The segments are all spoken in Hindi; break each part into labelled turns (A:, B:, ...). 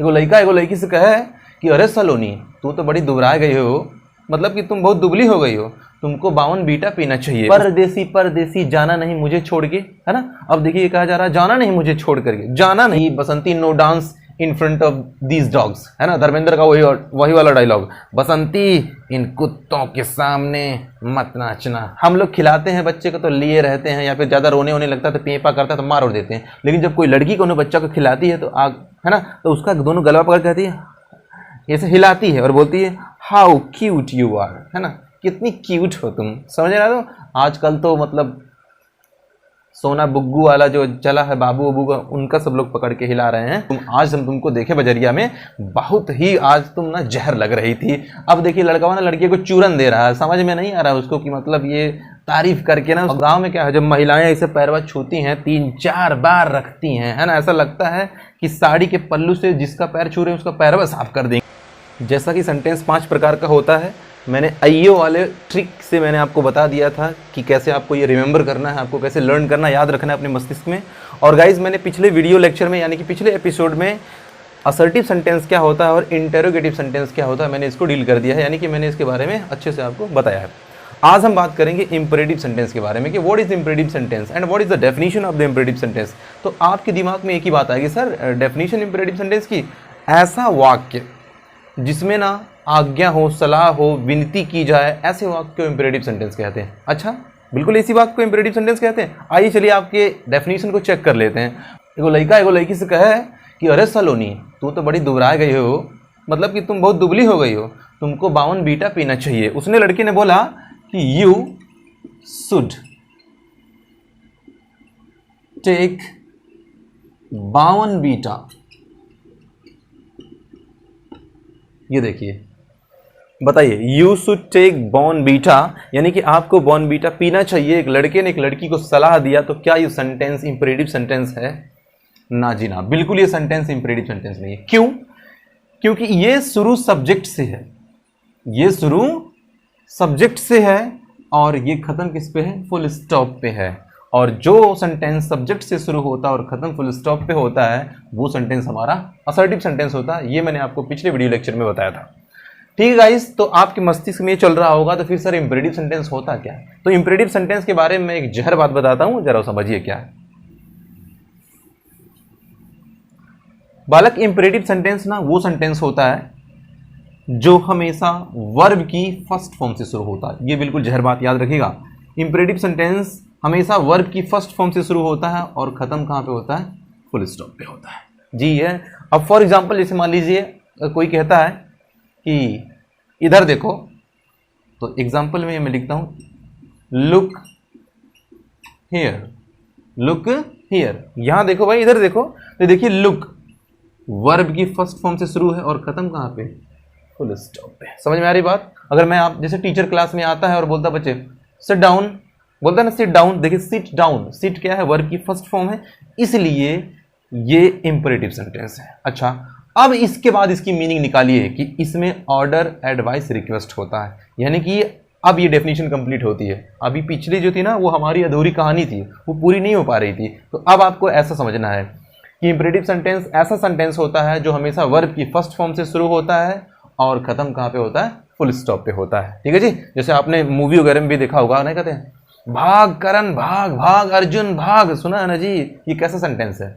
A: एगो लड़की से कहे कि अरे सलोनी तू तो बड़ी दुबरा गई हो, मतलब कि तुम बहुत दुबली हो गई हो, तुमको 52 बीटा पीना चाहिए। परदेसी परदेसी जाना नहीं मुझे छोड़ के, है ना। अब देखिए कहा जा रहा है जाना नहीं मुझे छोड़ करके, जाना नहीं। Basanti no dance in front of these dogs, है ना, धर्मेंद्र का वही वाला डायलॉग। बसंती इन कुत्तों के सामने मत नाचना। हम लोग खिलाते हैं बच्चे को तो लिए रहते हैं, या फिर ज़्यादा रोने होने लगता है तो पेपा करता है तो मार और देते हैं। लेकिन जब कोई लड़की को बच्चा को खिलाती है तो आग, है ना, तो उसका दोनों गला पकड़ कहती है, ऐसे हिलाती है और बोलती है हाउ क्यूट यू आर, है ना, कितनी क्यूट हो तुम। समझ रहे हो। आजकल तो मतलब सोना बुग्गू वाला जो चला है बाबू अबू का, उनका सब लोग पकड़ के हिला रहे हैं। आज हम तुमको देखे बजरिया में, बहुत ही आज तुम ना जहर लग रही थी। अब देखिए लड़का ना लड़की को चूरन दे रहा है, समझ में नहीं आ रहा उसको कि मतलब ये तारीफ करके ना। गांव में क्या है, जब महिलाएं ऐसे पैरवा छूती हैं 3-4 बार रखती हैं, है ना, ऐसा लगता है कि साड़ी के पल्लू से जिसका पैर छू रहे हैं उसका पैरवा साफ कर देंगे। जैसा कि सेंटेंस 5 प्रकार का होता है, मैंने आईओ वाले ट्रिक से मैंने आपको बता दिया था कि कैसे आपको ये रिमेंबर करना है, आपको कैसे लर्न करना, याद रखना है अपने मस्तिष्क में। और गाइज मैंने पिछले वीडियो लेक्चर में यानी कि पिछले एपिसोड में असर्टिव सेंटेंस क्या होता है और इंटेरोगेटिव सेंटेंस क्या होता है मैंने इसको डील कर दिया है, यानी कि मैंने इसके बारे में अच्छे से आपको बताया है। आज हम बात करेंगे इंपरेटिव सेंटेंस के बारे में कि what is imperative sentence and what is the definition of the imperative sentence. तो आपके दिमाग में एक ही बात आएगी, सर डेफिनेशन इंपरेटिव सेंटेंस की, ऐसा वाक्य जिसमें ना आज्ञा हो, सलाह हो, विनती की जाए, ऐसे वाक्य को इंपरेटिव सेंटेंस कहते हैं। अच्छा, बिल्कुल इसी वाक्य को इंपरेटिव सेंटेंस कहते हैं। आइए चलिए आपके डेफिनेशन को चेक कर लेते हैं। एगो लड़की से कहे कि अरे सलोनी तू तो बड़ी दुबरा गई हो, मतलब कि तुम बहुत दुबली हो गई हो, तुमको 52 बीटा पीना चाहिए। उसने लड़की ने बोला कि यू शुड टेक 52 बीटा। ये देखिए, बताइए, यू शुड टेक बॉर्नवीटा, यानी कि आपको बॉर्नवीटा पीना चाहिए। एक लड़के ने एक लड़की को सलाह दिया, तो क्या ये सेंटेंस इंपरेटिव सेंटेंस है? ना जी ना, बिल्कुल ये सेंटेंस इंपरेटिव सेंटेंस नहीं है। क्यों? क्योंकि ये शुरू सब्जेक्ट से है, ये शुरू सब्जेक्ट से है और ये खत्म किस पे है? फुल स्टॉप पे है। और जो सेंटेंस सब्जेक्ट से शुरू होता है और खत्म फुल स्टॉप पे होता है वो सेंटेंस हमारा असर्टिव सेंटेंस होता है। ये मैंने आपको पिछले वीडियो लेक्चर में बताया था। ठीक है गाइस, तो आपके मस्तिष्क में चल रहा होगा तो फिर सर इंपरेटिव सेंटेंस होता क्या है? तो इंपरेटिव सेंटेंस के बारे में एक जहर बात बताता हूं, जरा समझिए क्या है। बालक, इंपरेटिव सेंटेंस ना वो सेंटेंस होता है जो हमेशा वर्ब की फर्स्ट फॉर्म से शुरू होता है। ये बिल्कुल जहर बात याद रखिएगा। इंपरेटिव सेंटेंस हमेशा वर्ब की फर्स्ट फॉर्म से शुरू होता है और खत्म कहां पे होता है? फुल स्टॉप पे होता है जी है। अब फॉर एग्जांपल जैसे मान लीजिए कोई कहता है कि इधर देखो, तो एग्जांपल में मैं लिखता हूं लुक हियर, लुक हियर, यहां देखो भाई, इधर देखो। तो देखिए लुक वर्ब की फर्स्ट फॉर्म से शुरू है और खत्म कहां पे? फुल स्टॉप पे। समझ में आ रही बात? अगर मैं आप जैसे टीचर क्लास में आता है और बोलता बच्चे सिट डाउन, बोलता है ना सिट डाउन, देखिए सिट डाउन, सिट क्या है? वर्ब की फर्स्ट फॉर्म है, इसलिए ये इंपरेटिव सेंटेंस है। अच्छा, अब इसके बाद इसकी मीनिंग निकालिए कि इसमें ऑर्डर, एडवाइस, रिक्वेस्ट होता है, यानी कि अब ये डेफिनेशन कंप्लीट होती है। अभी पिछली जो थी ना वो हमारी अधूरी कहानी थी, वो पूरी नहीं हो पा रही थी। तो अब आपको ऐसा समझना है कि इंपरेटिव सेंटेंस ऐसा सेंटेंस होता है जो हमेशा वर्ब की फर्स्ट फॉर्म से शुरू होता है और खत्म कहाँ पे होता है? फुल स्टॉप पे होता है। ठीक है जी। जैसे आपने मूवी वगैरह में भी देखा होगा, नहीं कहते हैं भाग करण भाग, भाग अर्जुन भाग, सुना है ना जी? ये कैसा सेंटेंस है?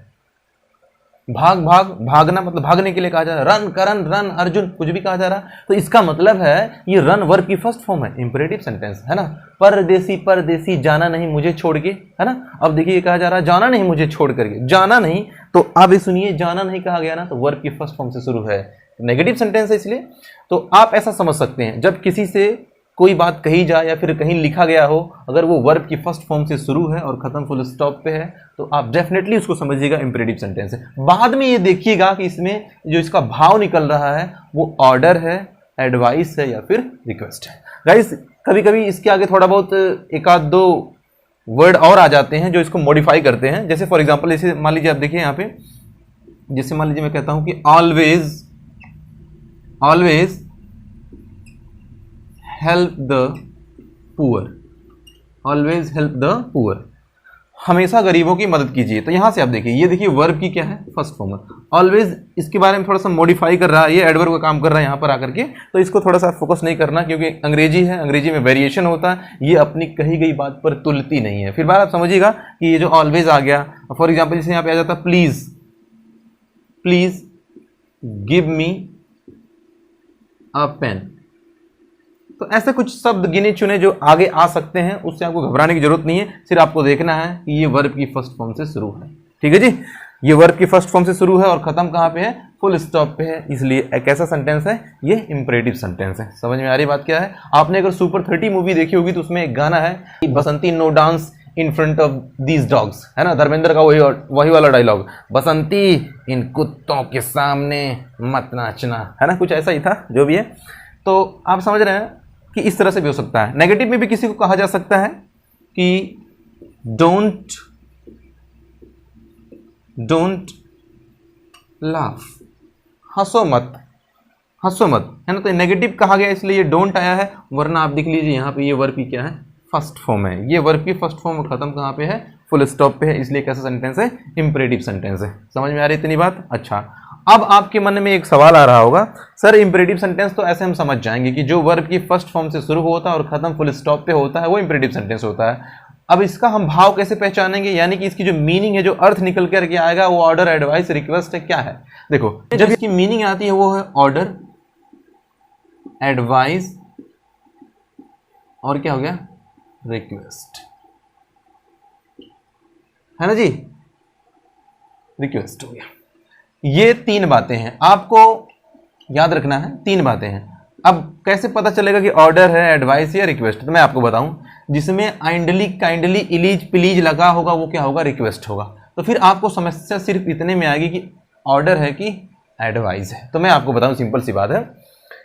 A: भाग भाग, भागना मतलब भागने के लिए कहा जा रहा है, रन करण रन अर्जुन, कुछ भी कहा जा रहा। तो इसका मतलब है ये रन वर्ब की फर्स्ट फॉर्म है, इंपरेटिव सेंटेंस है ना। परदेसी परदेसी जाना नहीं मुझे छोड़ के, है ना। अब देखिए कहा जा रहा है जाना नहीं मुझे छोड़ करके, जाना नहीं। तो अब सुनिए, जाना नहीं कहा गया ना, तो वर्ब की फर्स्ट फॉर्म से शुरू है, नेगेटिव सेंटेंस है इसलिए। तो आप ऐसा समझ सकते हैं जब किसी से कोई बात कही जाए या फिर कहीं लिखा गया हो, अगर वो वर्ब की फर्स्ट फॉर्म से शुरू है और खत्म फुल स्टॉप पे है, तो आप डेफिनेटली उसको समझिएगा इंपरेटिव सेंटेंस है। बाद में ये देखिएगा कि इसमें जो इसका भाव निकल रहा है वो ऑर्डर है, एडवाइस है या फिर रिक्वेस्ट है। गाइस, कभी कभी इसके आगे थोड़ा बहुत एक आध दो वर्ड और आ जाते हैं जो इसको मॉडिफाई करते हैं। जैसे फॉर एग्जाम्पल, जैसे मान लीजिए आप देखिए यहाँ पे, जैसे मान लीजिए मैं कहता हूं कि always always help the poor, always help the poor. हमेशा गरीबों की मदद कीजिए। तो यहां से आप देखिए, ये देखिए वर्ब की क्या है, फर्स्ट फॉर्म है। ऑलवेज इसके बारे में थोड़ा सा मॉडिफाई कर रहा है, ये एडवर्ब का काम कर रहा है यहाँ पर आकर के, तो इसको थोड़ा सा फोकस नहीं करना, क्योंकि अंग्रेजी है, अंग्रेजी में वेरिएशन होता है, ये अपनी कही गई बात पर तुलती नहीं है। फिर बात आप समझिएगा कि ये जो ऑलवेज आ गया, फॉर एग्जाम्पल जैसे यहाँ पे आ जाता please, please give me a pen. तो ऐसे कुछ शब्द गिने चुने जो आगे आ सकते हैं, उससे आपको घबराने की जरूरत नहीं है, सिर्फ आपको देखना है कि ये वर्ब की फर्स्ट फॉर्म से शुरू है। ठीक है जी, ये वर्ब की फर्स्ट फॉर्म से शुरू है और खत्म कहाँ पे है, फुल स्टॉप पे है, इसलिए एक ऐसा सेंटेंस है, ये इंपरेटिव सेंटेंस है। समझ में आ रही बात क्या है? आपने अगर सुपर 30 मूवी देखी होगी तो उसमें एक गाना है कि Basanti no dance in front of these dogs, है ना, धर्मेंद्र का वही वाला डायलॉग, बसंती इन कुत्तों के सामने मत नाचना, है ना, कुछ ऐसा ही था, जो भी है। तो आप समझ रहे हैं कि इस तरह से भी हो सकता है। नेगेटिव में भी किसी को कहा जा सकता है कि डोंट लाफ, हंसो मत, हंसो मत, है ना। तो नेगेटिव कहा गया इसलिए ये डोंट आया है, वरना आप देख लीजिए यहाँ पे ये वर्ब की क्या है, फर्स्ट फॉर्म है। ये वर्ब की फर्स्ट फॉर्म खत्म कहाँ पे है, फुल स्टॉप पे है, इसलिए कैसा सेंटेंस है, इंपरेटिव सेंटेंस है। समझ में आ रही इतनी बात? अच्छा, अब आपके मन में एक सवाल आ रहा होगा, सर इंपरेटिव सेंटेंस तो ऐसे हम समझ जाएंगे कि जो वर्ब की फर्स्ट फॉर्म से शुरू होता है और खत्म फुल स्टॉप पे होता है वो इंपरेटिव सेंटेंस होता है। अब इसका हम भाव कैसे पहचानेंगे, यानी कि इसकी जो मीनिंग है, जो अर्थ निकल करके आएगा, वो ऑर्डर, एडवाइस, रिक्वेस्ट है, क्या है? देखो, जब इसकी मीनिंग आती है वो है ऑर्डर, एडवाइस और क्या हो गया, रिक्वेस्ट, है ना जी, रिक्वेस्ट हो गया। ये तीन बातें हैं, आपको याद रखना है, तीन बातें हैं। अब कैसे पता चलेगा कि ऑर्डर है, एडवाइस या रिक्वेस्ट? तो मैं आपको बताऊं, जिसमें आइंडली, काइंडली, इलीज, प्लीज लगा होगा वो क्या होगा, रिक्वेस्ट होगा। तो फिर आपको समस्या सिर्फ इतने में आएगी कि ऑर्डर है कि एडवाइस है। तो मैं आपको बताऊं, सिंपल सी बात है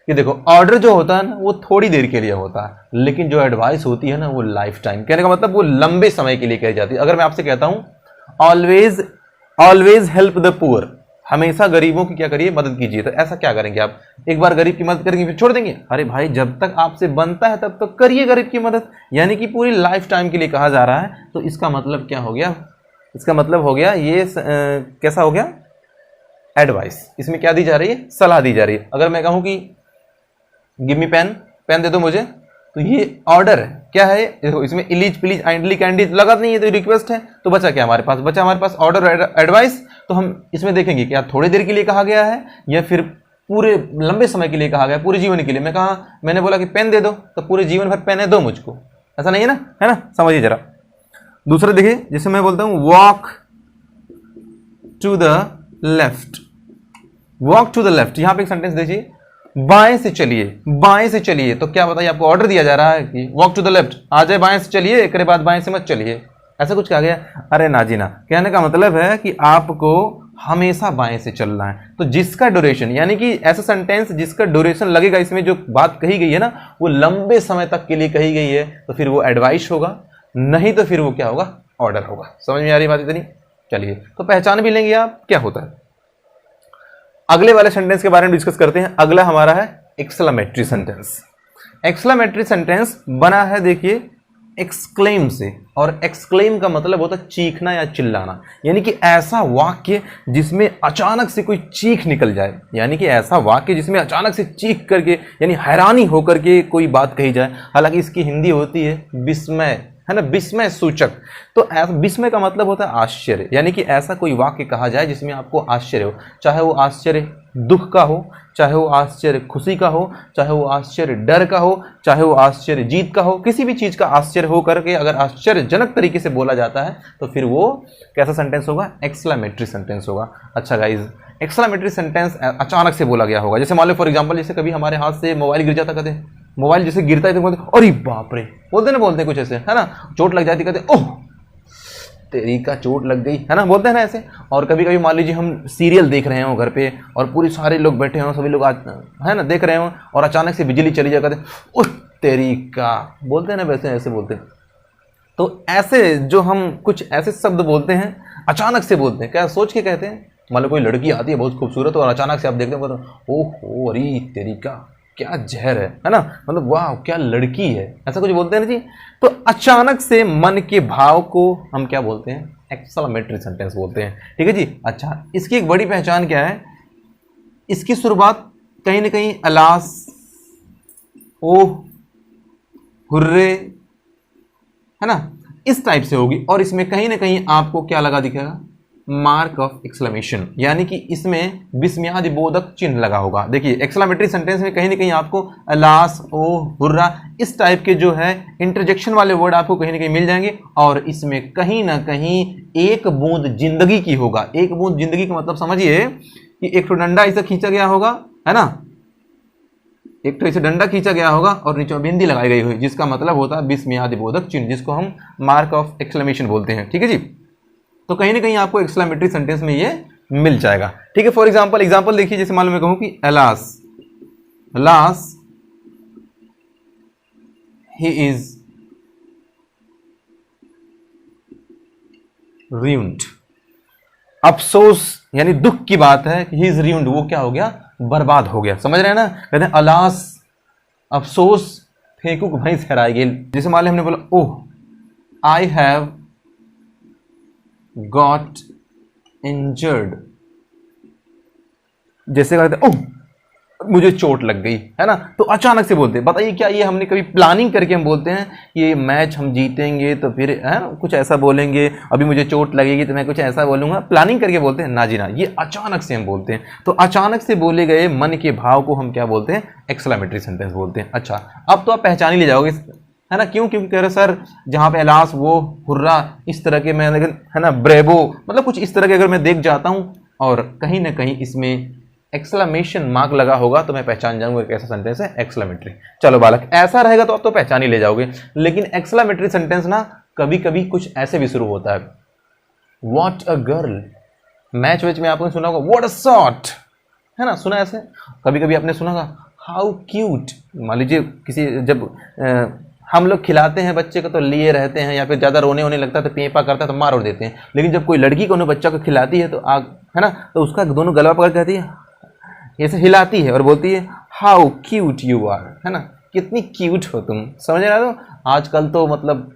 A: कि देखो, ऑर्डर जो होता है ना वो थोड़ी देर के लिए होता है, लेकिन जो एडवाइस होती है ना वो लाइफ टाइम, कहने का मतलब वो लंबे समय के लिए कही जाती है। अगर मैं आपसे कहता हूं ऑलवेज हेल्प द पुअर, हमेशा गरीबों की क्या करिए, मदद कीजिए, तो ऐसा क्या करेंगे आप? एक बार गरीब की मदद करेंगे फिर छोड़ देंगे? अरे भाई, जब तक आपसे बनता है तब तक करिए गरीब की मदद, यानी कि पूरी लाइफ टाइम के लिए कहा जा रहा है। तो इसका मतलब क्या हो गया, इसका मतलब हो गया ये कैसा हो गया, एडवाइस। इसमें क्या दी जा रही है, सलाह दी जा रही है। अगर मैं कहूं कि गिव मी पेन, पेन दे दो मुझे, तो ये ऑर्डर है, क्या है, देखो इसमें इलीज, प्लीज, आइंडली, कैंडी लगा नहीं है, तो रिक्वेस्ट है। तो बचा क्या हमारे पास, बचा हमारे पास ऑर्डर, एडवाइस। तो हम इसमें देखेंगे क्या थोड़ी देर के लिए कहा गया है या फिर पूरे लंबे समय के लिए कहा गया, पूरे जीवन के लिए। मैंने बोला कि पेन दे दो, तो पूरे जीवन भर पेन है दो मुझको, ऐसा नहीं है ना, है ना, समझिए जरा। दूसरा देखिए, जैसे मैं बोलता हूं walk to the left, walk to the left, यहां पे एक सेंटेंस देखिए, बाएं से चलिए, बाएं से चलिए। तो क्या बताइए, आपको ऑर्डर दिया जा रहा है कि वॉक टू द लेफ्ट, आ जाए बाएं से चलिए, एक बाद बाएं से मत चलिए, ऐसा कुछ कहा गया? अरे ना जी ना, कहने का मतलब है कि आपको हमेशा बाएं से चलना है। तो जिसका ड्यूरेशन, यानी कि ऐसा सेंटेंस जिसका ड्यूरेशन लगेगा, इसमें जो बात कही गई है ना वो लंबे समय तक के लिए कही गई है, तो फिर वो एडवाइस होगा, नहीं तो फिर वो क्या होगा, ऑर्डर होगा। समझ में आ रही बात इतनी? चलिए, तो पहचान भी लेंगे आप क्या होता है। अगले वाले सेंटेंस के बारे में डिस्कस करते हैं। अगला हमारा है एक्सक्लेमेटरी सेंटेंस। एक्सक्लेमेटरी सेंटेंस बना है देखिए एक्सक्लेम से, और एक्सक्लेम का मतलब होता है चीखना या चिल्लाना, यानी कि ऐसा वाक्य जिसमें अचानक से कोई चीख निकल जाए, यानी कि ऐसा वाक्य जिसमें अचानक से चीख करके, यानी हैरानी होकर के कोई बात कही जाए। हालांकि इसकी हिंदी होती है विस्मय, है ना, विस्मय सूचक। तो विस्मय का मतलब होता है आश्चर्य, यानी कि ऐसा कोई वाक्य कहा जाए जिसमें आपको आश्चर्य हो, चाहे वो आश्चर्य दुख का हो, चाहे वो आश्चर्य खुशी का हो, चाहे वो आश्चर्य डर का हो, चाहे वो आश्चर्य जीत का हो, किसी भी चीज का आश्चर्य हो करके अगर आश्चर्यजनक तरीके से बोला जाता है तो फिर वो कैसा सेंटेंस होगा, एक्सक्लेमेटरी सेंटेंस होगा। अच्छा गाइज, एक्सक्लेमेटरी सेंटेंस अचानक से बोला गया होगा, जैसे मान लो फॉर एग्जांपल, जैसे कभी हमारे हाथ से मोबाइल गिर जाता, कहते मोबाइल जैसे गिरता है तो बोलते अरे बाप रे, बोलते कुछ ऐसे, है ना, चोट लग जाती, कहते ओह तेरी का चोट लग गई, है ना, बोलते हैं ना ऐसे। और कभी कभी मान लीजिए हम सीरियल देख रहे हो घर पे और पूरे सारे लोग बैठे हों, सभी लोग है ना देख रहे हो, और अचानक से बिजली चली जाए, कहते ओह तेरी का, बोलते हैं ना वैसे, ऐसे बोलते हैं। तो ऐसे जो हम कुछ ऐसे शब्द बोलते हैं, अचानक से बोलते हैं, क्या सोच के कहते हैं। मान लो कोई लड़की आती है बहुत खूबसूरत और अचानक से आप देखते हो, ओह अरे तेरी का, क्या जहर है ना, मतलब वाह क्या लड़की है, ऐसा कुछ बोलते हैं ना जी। तो अचानक से मन के भाव को हम क्या बोलते हैं, एक्सक्लेमेटरी सेंटेंस बोलते हैं। ठीक है जी। अच्छा, इसकी एक बड़ी पहचान क्या है, इसकी शुरुआत कहीं ना कहीं अलास, ओह, हुर्रे, है ना, इस टाइप से होगी, और इसमें कहीं ना कहीं आपको क्या लगा दिखेगा, मार्क ऑफ एक्सक्लेमेशन, यानी कि इसमें विस्मयादि बोधक चिन्ह लगा होगा। देखिए एक्सक्लेमेटरी सेंटेंस में कहीं ना कहीं आपको अलास, ओ, हुर्रा, इस टाइप के जो है इंटरजेक्शन वाले वर्ड आपको कहीं ना कहीं मिल जाएंगे, और इसमें कहीं ना कहीं एक बूंद जिंदगी की होगा। एक बूंद जिंदगी का मतलब समझिए कि एक तो डंडा ऐसा खींचा गया होगा, है ना, एक तो ऐसे डंडा खींचा गया होगा और नीचे बिंदी लगाई गई हुई, जिसका मतलब होता है विस्मयादि बोधक चिन्ह, जिसको हम मार्क ऑफ एक्सक्लेमेशन बोलते हैं। ठीक है जी। तो कहीं ना कहीं आपको एक्सक्लेमेटरी सेंटेंस में ये मिल जाएगा। ठीक है। फॉर एग्जांपल देखिए, जैसे मान लो मैं कहूं कि alas, alas he is ruined, अफसोस यानी दुख की बात है कि ही इज ruined, वो क्या हो गया, बर्बाद हो गया। समझ रहे हैं ना, कहते हैं अलास, अफसोस, फेंकू को भैंस हेराई गेल। जैसे मान लो हमने बोला ओह आई हैव गॉट इंजर्ड, जैसे कहते हैं ओह मुझे चोट लग गई, है ना, तो अचानक से बोलते हैं। बताइए क्या ये हमने कभी प्लानिंग करके हम बोलते हैं ये मैच हम जीतेंगे तो फिर, है ना, कुछ ऐसा बोलेंगे, अभी मुझे चोट लगेगी तो मैं कुछ ऐसा बोलूंगा, प्लानिंग करके बोलते हैं ना जी ना, ये अचानक से हम बोलते हैं। तो अचानक से बोले गए मन के भाव को हम क्या बोलते हैं, एक्सक्लेमेटरी सेंटेंस बोलते हैं। अच्छा, अब तो आप पहचान ही ले जाओगे, है ना, क्यों, क्योंकि कह रहे सर जहां पे अलास, वो, हुर्रा, इस तरह के मैं, है ना, ब्रेवो, मतलब कुछ इस तरह के अगर मैं देख जाता हूं और कहीं ना कहीं इसमें एक्सक्लेमेशन मार्क लगा होगा तो मैं पहचान जाऊंगा कैसा सेंटेंस है, एक्सक्लेमेटरी। चलो बालक, ऐसा रहेगा तो आप तो पहचान ही ले जाओगे। लेकिन एक्सक्लेमेटरी सेंटेंस ना कभी कभी कुछ ऐसे भी शुरू होता है, what a girl, match vetch में आपने सुना होगा व्हाट अ शॉट, है ना, सुना ऐसे, कभी कभी आपने सुना होगा हाउ क्यूट। मान लीजिए किसी, जब हम लोग खिलाते हैं बच्चे को तो लिए रहते हैं, या फिर ज़्यादा रोने होने लगता है तो पेपा करता है तो मार और देते हैं, लेकिन जब कोई लड़की को उन्हें बच्चा को खिलाती है तो आग, है ना, तो उसका दोनों गला पकड़ कहती है, ऐसे हिलाती है और बोलती है हाउ क्यूट यू आर, है ना, कितनी क्यूट हो तुम। समझ रहे हो, आजकल तो मतलब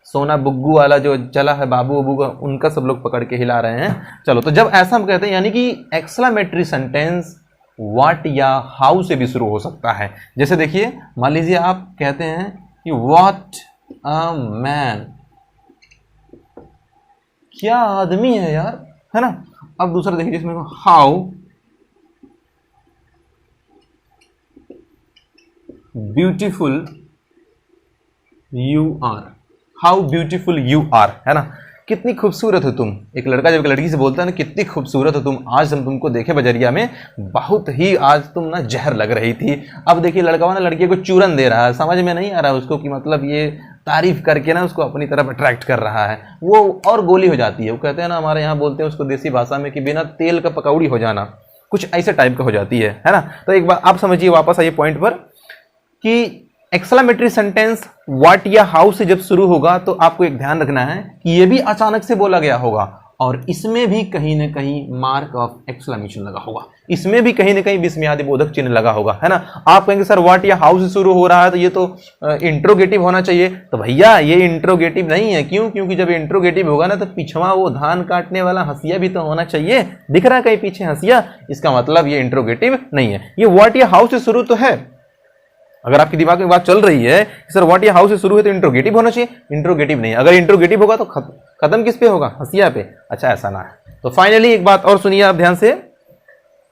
A: सोना बुग्गू वाला जो चला है, बाबू बाबू का, उनका सब लोग पकड़ के हिला रहे हैं। चलो, तो जब ऐसा हम कहते हैं, यानी कि एक्सक्लेमेटरी सेंटेंस व्हाट या हाउ से भी शुरू हो सकता है। जैसे देखिए, मान लीजिए आप कहते हैं कि व्हाट अ मैन, क्या आदमी है यार, है ना। अब दूसरा देखिए जिसमें how beautiful you are, how beautiful you are, है ना, कितनी खूबसूरत हो तुम। एक लड़का जब एक लड़की से बोलता है ना कितनी खूबसूरत हो तुम, आज हम तुमको देखे बजरिया में, बहुत ही आज तुम ना जहर लग रही थी। अब देखिए लड़का ना लड़की को चूरन दे रहा है, समझ में नहीं आ रहा उसको कि मतलब ये तारीफ करके ना उसको अपनी तरफ अट्रैक्ट कर रहा है, वो और गोली हो जाती है। वो कहते हैं ना, हमारे यहाँ बोलते हैं उसको देसी भाषा में कि बिना तेल का पकौड़ी हो जाना, कुछ ऐसे टाइप का हो जाती है ना। तो एक बार आप समझिए, वापस आइए पॉइंट पर, कि एक्सक्लेमेटरी सेंटेंस व्हाट या हाउ से जब शुरू होगा तो आपको एक ध्यान रखना है कि यह भी अचानक से बोला गया होगा, और इसमें भी कहीं ना कहीं मार्क ऑफ एक्सक्लेमेशन लगा होगा, इसमें भी कहीं ना कहीं विस्मयादि बोधक चिन्ह लगा होगा, है ना। आप कहेंगे सर व्हाट या हाउ से शुरू हो रहा है तो ये तो इंट्रोगेटिव होना चाहिए, तो भैया ये इंट्रोगेटिव नहीं है। क्यों? क्योंकि जब इंट्रोगेटिव होगा ना तो पिछवा वो धान काटने वाला हंसिया भी तो होना चाहिए। दिख रहा है कहीं पीछे हंसिया, इसका मतलब ये इंट्रोगेटिव नहीं है। ये व्हाट या हाउ से शुरू तो है, अगर आपके दिमाग में बात चल रही है कि सर व्हाट या हाउ से शुरू है तो इंट्रोगेटिव होना चाहिए, इंट्रोगेटिव नहीं। अगर इंट्रोगेटिव होगा तो खत्म किस पे होगा? हंसिया पे। अच्छा, ऐसा ना है। तो फाइनली एक बात और सुनिए आप ध्यान से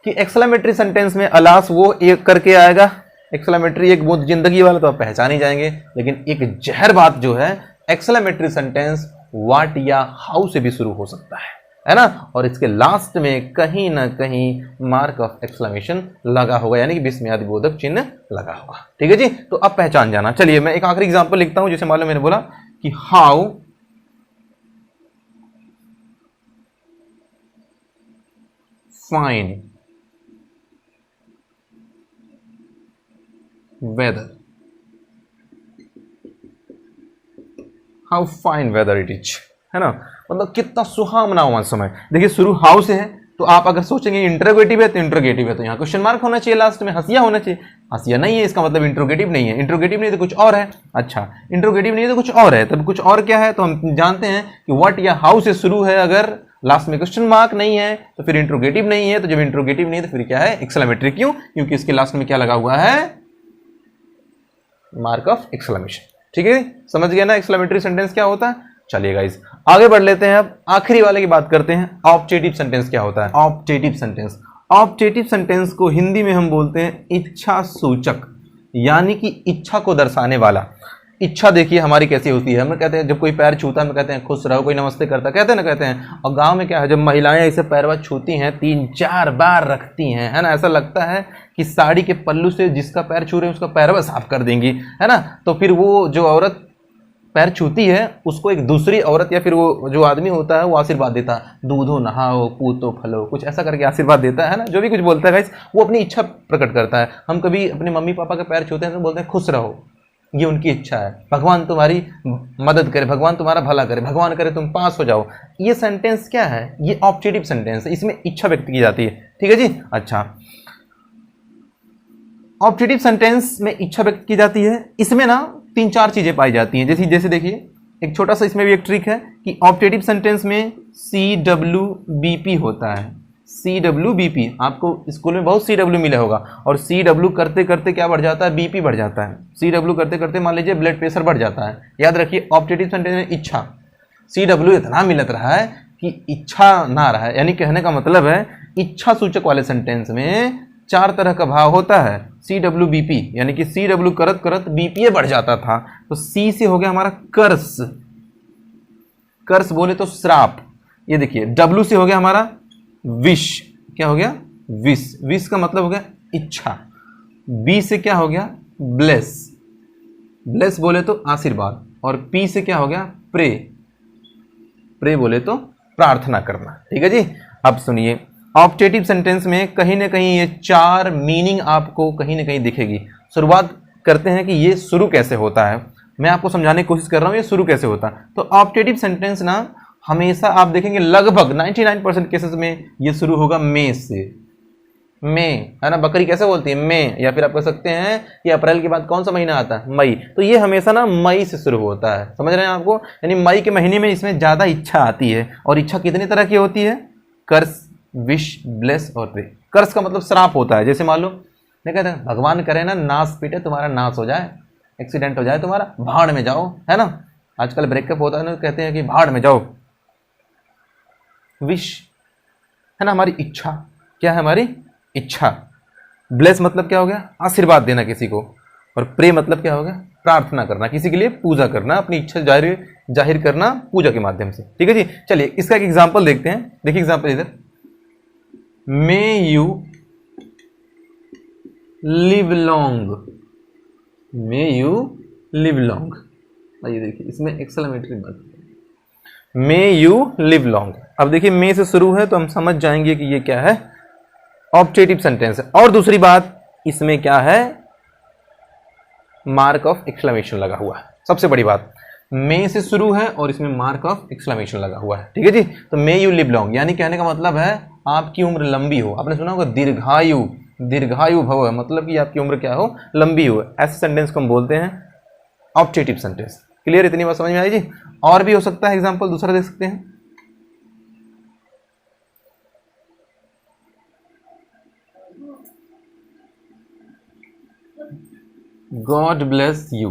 A: कि एक्सक्लेमेटरी सेंटेंस में अलास वो एक करके आएगा, एक्सक्लेमेटरी एक बूंद जिंदगी वाला तो आप पहचान ही जाएंगे, लेकिन एक जहर बात जो है एक्सक्लेमेटरी सेंटेंस व्हाट या हाउ से भी शुरू हो सकता है ना, और इसके लास्ट में कहीं ना कहीं मार्क ऑफ एक्सक्लेमेशन लगा होगा, यानी कि विस्मयादि बोधक चिन्ह लगा होगा। ठीक है जी, तो अब पहचान जाना। चलिए मैं एक आखिरी एग्जांपल लिखता हूं, जैसे मान लो मैंने बोला कि how fine weather, how fine weather it is, है ना, मतलब कितना सुहावना हुआ समय। देखिए शुरू हाउ से है, तो आप अगर सोचेंगे इंटरोगेटिव है तो इंटरोगेटिव है, तो यहाँ क्वेश्चन मार्क होना चाहिए लास्ट में, हंसिया होना चाहिए। हंसिया नहीं है इसका मतलब इंटरोगेटिव नहीं है, इंटरोगेटिव नहीं तो कुछ और है। अच्छा, इंटरोगेटिव नहीं है तो कुछ और है, तब कुछ और क्या है? तो हम जानते हैं कि व्हाट या हाउ से शुरू है, अगर लास्ट में क्वेश्चन मार्क नहीं है तो फिर इंटरोगेटिव नहीं है, तो जब इंटरोगेटिव नहीं है तो फिर क्या है? एक्सक्लेमेटरी। क्यों? क्योंकि इसके लास्ट में क्या लगा हुआ है? Mark of exclamation. ठीक है, समझ गया ना एक्सक्लेमेटरी सेंटेंस क्या होता है। चलिए गाइस आगे बढ़ लेते हैं, अब आखिरी वाले की बात करते हैं। ऑब्जेक्टिव सेंटेंस क्या होता है? ऑब्जेक्टिव सेंटेंस, ऑब्जेक्टिव सेंटेंस को हिंदी में हम बोलते हैं इच्छा सूचक, यानी कि इच्छा को दर्शाने वाला। इच्छा देखिए हमारी कैसी होती है, हम कहते हैं जब कोई पैर छूता है हम कहते हैं खुश रहो, कोई नमस्ते करता कहते हैं ना, कहते हैं। और गांव में क्या है, जब महिलाएं ऐसे पैरवा छूती हैं 3-4 बार रखती हैं, है ना, ऐसा लगता है कि साड़ी के पल्लू से जिसका पैर छू रहे हैं उसका पैरवा साफ कर देंगी, है ना। तो फिर वो जो औरत पैर छूती है उसको एक दूसरी औरत या फिर वो जो आदमी होता है वो आशीर्वाद देता है, दूधो नहाओ पूतो फलो, कुछ ऐसा करके आशीर्वाद देता है ना, जो भी कुछ बोलता है गाइस वो अपनी इच्छा प्रकट करता है। हम कभी अपने मम्मी पापा के पैर छूते हैं तो बोलते हैं खुश रहो, ये उनकी इच्छा है, भगवान तुम्हारी मदद करे, भगवान तुम्हारा भला करे, भगवान करे तुम पास हो जाओ। ये सेंटेंस क्या है? ये ऑब्जेक्टिव सेंटेंस है, इसमें इच्छा व्यक्त की जाती है। ठीक है जी। अच्छा, ऑब्जेक्टिव सेंटेंस में इच्छा व्यक्त की जाती है, इसमें ना 3-4 चीजें पाई जाती हैं। जैसे देखिए एक छोटा सा इसमें भी एक ट्रिक है कि ऑब्जेक्टिव सेंटेंस में CWBP होता है। CWBP आपको स्कूल में बहुत CW मिला होगा, और CW करते करते क्या बढ़ जाता है? BP बढ़ जाता है। CW करते करते मान लीजिए ब्लड प्रेशर बढ़ जाता है। याद रखिए ऑब्जेक्टिव सेंटेंस में इच्छा, CW इतना मिलत रहा है कि इच्छा ना रहा है, यानी कहने का मतलब है इच्छा सूचक वाले सेंटेंस में 4 तरह का भाव होता है। CWBP यानी कि CW करत करत BPA बढ़ जाता था, तो C से हो गया हमारा कर्स, कर्स बोले तो श्राप। ये देखिए W से हो गया हमारा विश, क्या हो गया? विश, विश का मतलब हो गया इच्छा। B से क्या हो गया? ब्लेस, ब्लेस बोले तो आशीर्वाद। और P से क्या हो गया? प्रे, प्रे बोले तो प्रार्थना करना। ठीक है जी। अब सुनिए ऑब्जेक्टिव सेंटेंस में कहीं ना कहीं ये 4 मीनिंग आपको कहीं ना कहीं दिखेगी। शुरुआत करते हैं कि ये शुरू कैसे होता है, मैं आपको समझाने की कोशिश कर रहा हूँ ये शुरू कैसे होता है। तो ऑब्जेक्टिव सेंटेंस ना हमेशा आप देखेंगे लगभग 99% केसेस में ये शुरू होगा मे से। मे, है ना, बकरी कैसे बोलती है? मे। या फिर आप कह सकते हैं कि अप्रैल के बाद कौन सा महीना आता है? मई। तो ये हमेशा ना मई से शुरू होता है, समझ रहे हैं आपको, यानी मई के महीने में इसमें ज़्यादा इच्छा आती है। और इच्छा कितनी तरह की होती है? कर्स, विश, ब्लेस और प्रे। कर्स का मतलब श्राप होता है, जैसे मान लो नहीं कहते हैं भगवान करे ना नाश पीटे तुम्हारा नाश हो जाए, एक्सीडेंट हो जाए तुम्हारा, भाड़ में जाओ, है ना। आजकल ब्रेकअप होता है ना, कहते हैं कि भाड़ में जाओ। विश है ना हमारी इच्छा, क्या है? हमारी इच्छा। ब्लेस मतलब क्या हो गया? आशीर्वाद देना किसी को। और प्रे मतलब क्या हो गया? प्रार्थना करना, किसी के लिए पूजा करना, अपनी इच्छा जाहिर करना पूजा के माध्यम से। ठीक है जी। चलिए इसका एक एग्जाम्पल देखते हैं। देखिए एग्जाम्पल इधर, may you live long, may you live long. आइए देखिए इसमें exclamatory mark, may you live long. अब देखिए मे से शुरू है तो हम समझ जाएंगे कि ये क्या है? ऑब्जेक्टिव सेंटेंस है। और दूसरी बात इसमें क्या है? मार्क ऑफ एक्सक्लेमेशन लगा हुआ है। सबसे बड़ी बात, मे से शुरू है और इसमें मार्क ऑफ एक्सक्लेमेशन लगा हुआ है। ठीक है जी। तो मे यू लिव लॉन्ग यानी कहने का मतलब है आपकी उम्र लंबी हो। आपने सुना होगा दीर्घायु, दीर्घायु भव, मतलब कि आपकी उम्र क्या हो? लंबी हो। ऐसे सेंटेंस को हम बोलते हैं ऑब्जेक्टिव सेंटेंस। क्लियर? इतनी बात समझ में आई जी। और भी हो सकता है एग्जाम्पल दूसरा दे सकते हैं। God bless you,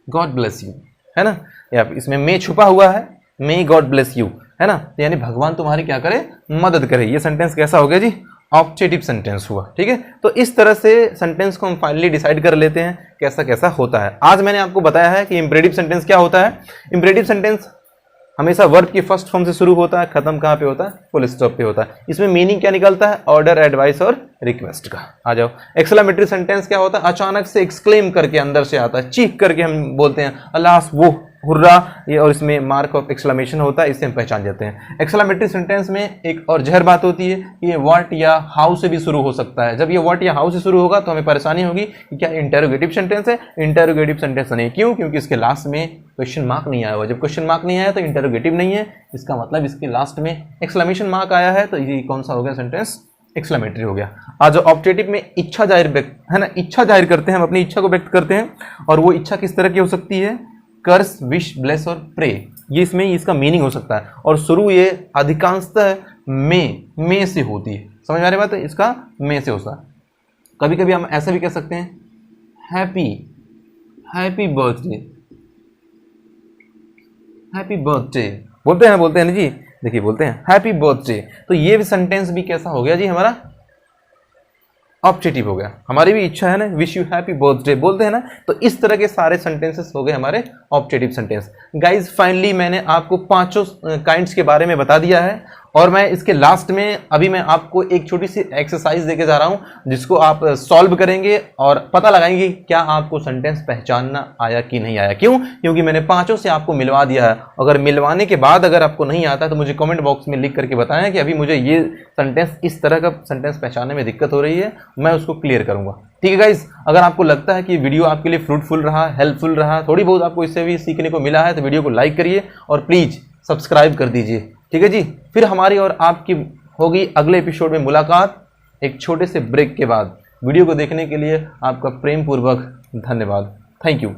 A: God bless you, है ना। या इसमें मे छुपा हुआ है, मे गॉड ब्लेस यू, है ना, तो यानी भगवान तुम्हारी क्या करे? मदद करे। ये सेंटेंस कैसा हो गया जी? ऑब्जेक्टिव सेंटेंस हुआ। ठीक है। तो इस तरह से सेंटेंस को हम फाइनली डिसाइड कर लेते हैं कैसा कैसा होता है। आज मैंने आपको बताया है कि इंपरेटिव सेंटेंस क्या होता है। इंपरेटिव सेंटेंस हमेशा वर्ब की फर्स्ट फॉर्म से शुरू होता है, खत्म कहाँ पे होता है? फुल स्टॉप पे होता है। इसमें मीनिंग क्या निकलता है? ऑर्डर, एडवाइस और रिक्वेस्ट का। आ जाओ। एक्सक्लेमेटरी सेंटेंस क्या होता है? अचानक से एक्सक्लेम करके अंदर से आता है, चीख करके हम बोलते हैं अल्लाह वो, हुर्रा ये, और इसमें मार्क ऑफ एक्सक्लेमेशन होता है, इससे हम पहचान जाते हैं। एक्सक्लेमेटरी सेंटेंस में एक और जहर बात होती है, ये व्हाट या हाउ से भी शुरू हो सकता है। जब ये व्हाट या हाउ से शुरू होगा तो हमें परेशानी होगी कि क्या इंटरोगेटिव सेंटेंस है। इंटरोगेटिव सेंटेंस नहीं, क्यों? क्योंकि इसके लास्ट में क्वेश्चन मार्क नहीं आया हुआ। जब क्वेश्चन मार्क नहीं आया तो इंटरोगेटिव नहीं है, इसका मतलब इसके लास्ट में एक्सक्लेमेशन मार्क आया है, तो ये कौन सा हो गया सेंटेंस? एक्सक्लेमेटरी हो गया। आज ऑब्जेक्टिव में इच्छा जाहिर व्यक्त है ना, इच्छा जाहिर करते हैं, हम अपनी इच्छा को व्यक्त करते हैं, और वो इच्छा किस तरह की हो सकती है? कर्स, विश, ब्लेस और प्रे, ये इसमें इसका मीनिंग हो सकता है। और शुरू ये अधिकांशतः में से होती है। समझ में आ रही बात है? इसका में से होता है। कभी कभी हम ऐसा भी कह सकते हैं हैप्पी बर्थडे, हैप्पी बर्थडे बोलते हैं ना जी, देखिए बोलते हैं हैप्पी बर्थडे। तो ये भी सेंटेंस भी कैसा हो गया जी? हमारा ऑब्जेक्टिव हो गया। हमारी भी इच्छा है ना, विश यू हैप्पी बर्थडे बोलते हैं ना, तो इस तरह के सारे सेंटेंसेस हो गए हमारे ऑब्जेक्टिव सेंटेंस। गाइज फाइनली मैंने आपको पांचों काइंड्स के बारे में बता दिया है, और मैं इसके लास्ट में अभी मैं आपको एक छोटी सी एक्सरसाइज देके जा रहा हूं, जिसको आप सॉल्व करेंगे और पता लगाएंगे क्या आपको सेंटेंस पहचानना आया कि नहीं आया। क्यों? क्योंकि मैंने पांचों से आपको मिलवा दिया है। अगर मिलवाने के बाद अगर आपको नहीं आता तो मुझे कमेंट बॉक्स में लिख करके बताएं कि अभी मुझे ये सेंटेंस, इस तरह का सेंटेंस पहचानने में दिक्कत हो रही है, मैं उसको क्लियर करूंगा। ठीक है गाइज, अगर आपको लगता है कि वीडियो आपके लिए फ्रूटफुल रहा, हेल्पफुल रहा, थोड़ी बहुत आपको इससे भी सीखने को मिला है, तो वीडियो को लाइक करिए और प्लीज सब्सक्राइब कर दीजिए। ठीक है जी, फिर हमारी और आपकी होगी अगले एपिसोड में मुलाकात, एक छोटे से ब्रेक के बाद। वीडियो को देखने के लिए आपका प्रेम पूर्वक धन्यवाद। Thank you.